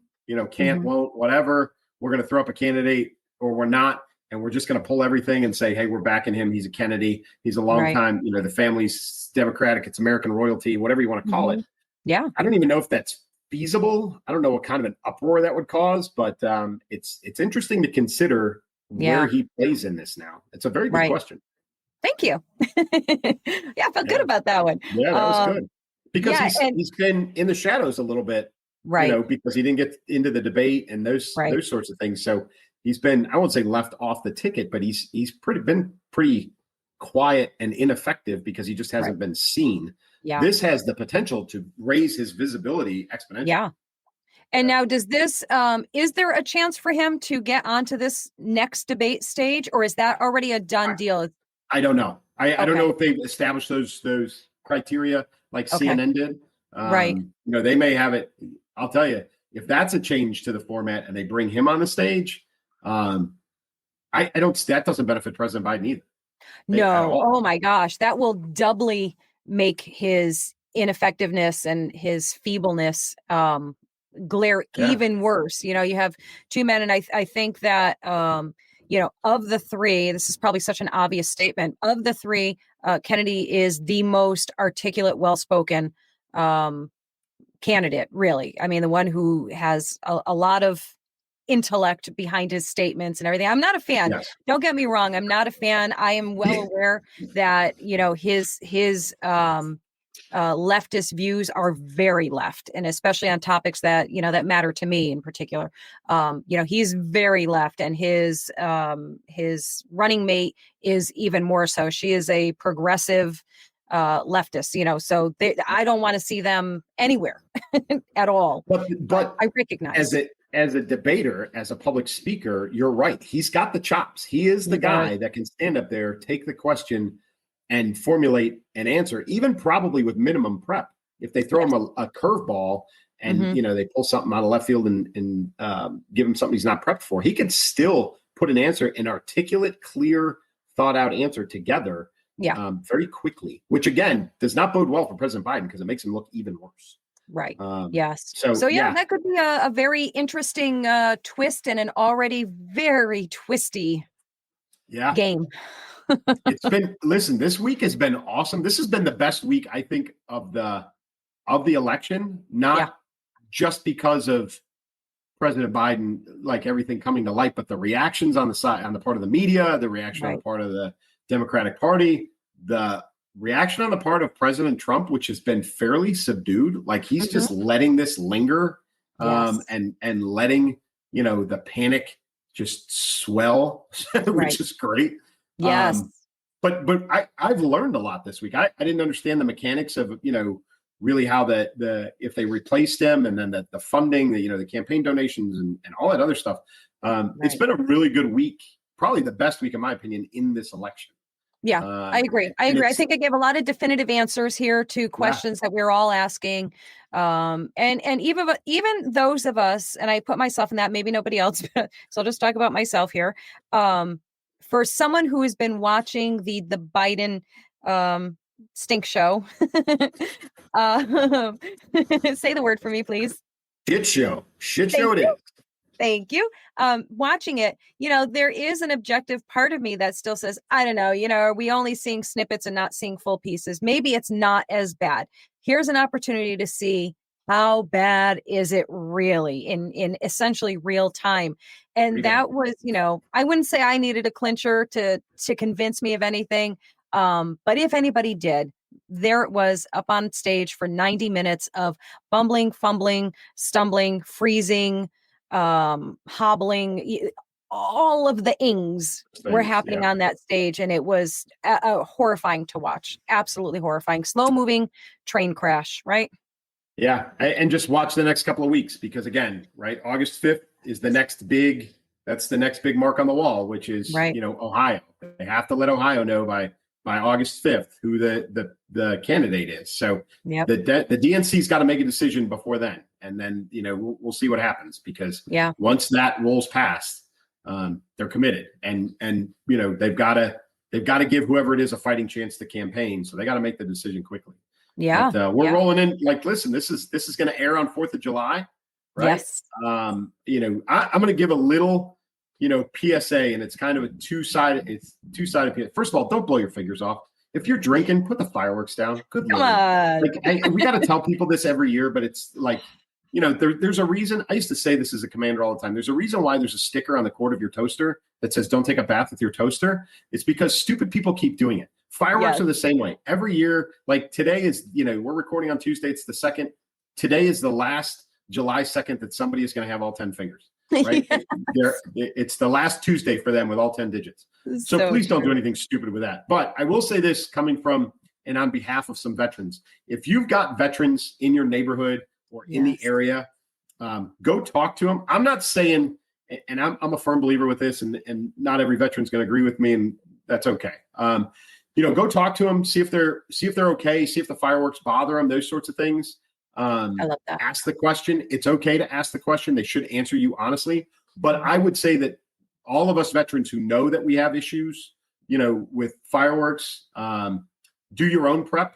can't, won't, whatever. We're going to throw up a candidate, or we're not, and we're just going to pull everything and say, hey, we're backing him. He's a Kennedy. He's a long time, the family's Democratic. It's American royalty, whatever you want to call it. Yeah. I don't even know if that's feasible. I don't know what kind of an uproar that would cause, but it's interesting to consider where he plays in this now. It's a very good question. Thank you. I felt good about that one. Yeah, that was good. Because he's been in the shadows a little bit, because he didn't get into the debate and those sorts of things. So he's been, I won't say left off the ticket, but he's been pretty quiet and ineffective because he just hasn't been seen. Yeah. This has the potential to raise his visibility exponentially. Yeah. And now does this, is there a chance for him to get onto this next debate stage, or is that already a done deal? I don't know. I don't know if they've established those criteria like CNN did. They may have it. I'll tell you, if that's a change to the format and they bring him on the stage, that doesn't benefit President Biden either. No. Oh my gosh. That will doubly make his ineffectiveness and his feebleness glare even worse. You have two men, and I think that of the three, this is probably such an obvious statement, of the three, Kennedy is the most articulate, well-spoken candidate, really. I mean, the one who has a lot of intellect behind his statements and everything. I'm not a fan. Yes. Don't get me wrong. I'm not a fan. I am well aware that, his leftist views are very left, and especially on topics that, that matter to me in particular. He's very left, and his running mate is even more so. She is a progressive leftist, so I don't want to see them anywhere at all. But I recognize as a debater, as a public speaker, you're right. He's got the chops. He is the guy that can stand up there, take the question, and formulate an answer, even probably with minimum prep. If they throw him a curveball and they pull something out of left field and give him something he's not prepped for, he can still put an answer, an articulate, clear, thought out answer together very quickly, which again does not bode well for President Biden because it makes him look even worse. Right. Yes. So that could be a very interesting twist in an already very twisty game. This week has been awesome. This has been the best week, I think, of the election, not just because of President Biden, like everything coming to light, but the reactions on the part of the media, the reaction on the part of the Democratic Party, the reaction on the part of President Trump, which has been fairly subdued. Like he's just letting this linger and letting, the panic just swell, which is great. Yes. But I've learned a lot this week. I didn't understand the mechanics of, really how the if they replaced him and then the funding, the campaign donations and all that other stuff. It's been a really good week, probably the best week in my opinion in this election. Yeah, I agree. I think I gave a lot of definitive answers here to questions that we're all asking. And even those of us, and I put myself in that, maybe nobody else, so I'll just talk about myself here. For someone who has been watching the Biden stink show, say the word for me, please. Shit show it is. Thank you. Watching it, there is an objective part of me that still says, I don't know, are we only seeing snippets and not seeing full pieces? Maybe it's not as bad. Here's an opportunity to see how bad is it really in essentially real time. And that was, I wouldn't say I needed a clincher to convince me of anything. But if anybody did, there it was up on stage for 90 minutes of bumbling, fumbling, stumbling, freezing, hobbling, all of the ings were happening on that stage, and it was horrifying to watch. Absolutely horrifying. Slow moving train crash, right? Yeah, and just watch the next couple of weeks because again, right, August 5th, is the next big. That's the next big mark on the wall, which is Ohio. They have to let Ohio know by August 5th who the candidate is. So the DNC's got to make a decision before then, and then we'll see what happens, because once that rolls past, they're committed, and they've got to give whoever it is a fighting chance to campaign. So they got to make the decision quickly. Yeah, but, we're rolling in. Like, listen, this is going to air on 4th of July, right? Yes. I'm going to give a little PSA, and it's kind of a two-sided PSA. First of all, don't blow your fingers off. If you're drinking, put the fireworks down. Good Come Lord. on. Like, we got to tell people this every year, but it's like, there's a reason. I used to say this as a commander all the time. There's a reason why there's a sticker on the cord of your toaster that says "Don't take a bath with your toaster." It's because stupid people keep doing it. Fireworks are the same way. Every year, like today is, we're recording on Tuesday. It's the 2nd. Today is the last July 2nd that somebody is going to have all 10 fingers. Right? It's the last Tuesday for them with all 10 digits. So please don't do anything stupid with that. But I will say this, coming from and on behalf of some veterans, if you've got veterans in your neighborhood or in the area, go talk to them. I'm not saying, and I'm a firm believer with this, and not every veteran's going to agree with me, and that's okay. Go talk to them, see if they're okay, see if the fireworks bother them, those sorts of things. I love that. Ask the question. It's okay to ask the question. They should answer you honestly. But I would say that all of us veterans who know that we have issues, with fireworks, do your own prep.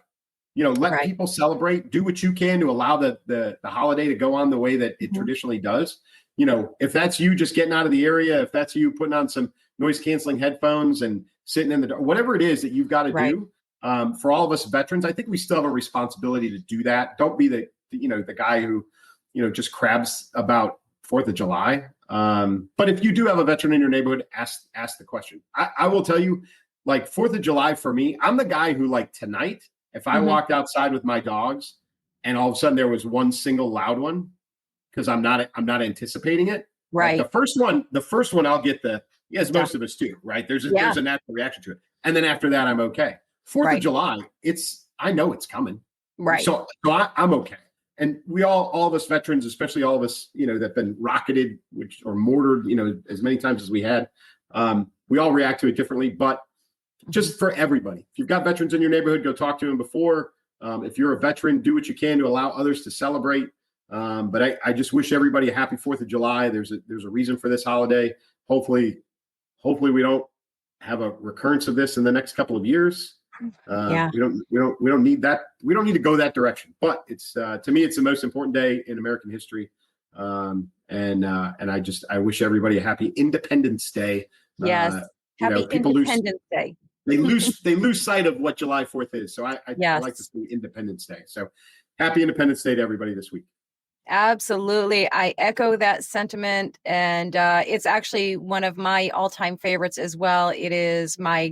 Let people celebrate. Do what you can to allow the holiday to go on the way that it traditionally does. If that's you just getting out of the area, if that's you putting on some noise canceling headphones and sitting in the dark, whatever it is that you've got to do. For all of us veterans, I think we still have a responsibility to do that. Don't be the guy who, just crabs about 4th of July. But if you do have a veteran in your neighborhood, ask the question. I will tell you, like 4th of July for me, I'm the guy who, like, tonight, if I walked outside with my dogs and all of a sudden there was one single loud one, because I'm not anticipating it. Right. Like the first one I'll get as most of us do, right? There's a natural reaction to it. And then after that, I'm okay. 4th of July, I know it's coming. Right. So I'm okay. And we all of us veterans, especially all of us, that've been rocketed, or mortared, as many times as we had, we all react to it differently. But just for everybody, if you've got veterans in your neighborhood, go talk to them before. If you're a veteran, do what you can to allow others to celebrate. But I just wish everybody a happy 4th of July. There's a reason for this holiday. Hopefully we don't have a recurrence of this in the next couple of years. We don't need that. We don't need to go that direction. But it's to me, it's the most important day in American history. And I wish everybody a happy Independence Day. Yes, happy Independence Day. They lose sight of what July 4th is. So I like to say Independence Day. So happy Independence Day to everybody this week. Absolutely. I echo that sentiment. And it's actually one of my all-time favorites as well. It is my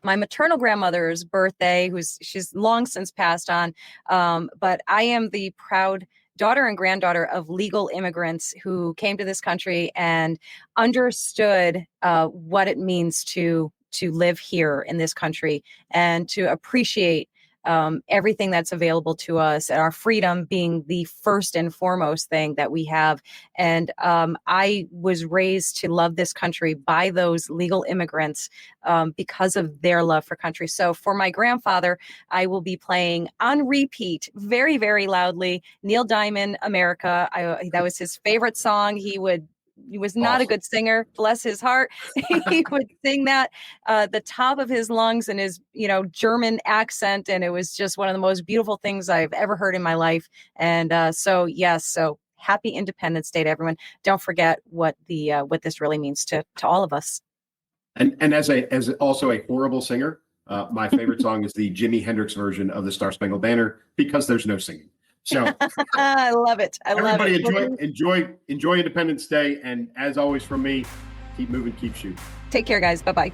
maternal grandmother's birthday, she's long since passed on. But I am the proud daughter and granddaughter of legal immigrants who came to this country and understood what it means to live here in this country and to appreciate everything that's available to us, and our freedom being the first and foremost thing that we have. And I was raised to love this country by those legal immigrants because of their love for country. So for my grandfather, I will be playing on repeat very, very loudly Neil Diamond, America. That was his favorite song. He was not a good singer, bless his heart. He would sing that the top of his lungs in his, German accent. And it was just one of the most beautiful things I've ever heard in my life. And so happy Independence Day to everyone. Don't forget what this really means to all of us. And as also a horrible singer, my favorite song is the Jimi Hendrix version of the Star Spangled Banner, because there's no singing. So I love it. Everybody enjoy Independence Day. And as always from me, keep moving, keep shooting. Take care, guys. Bye-bye.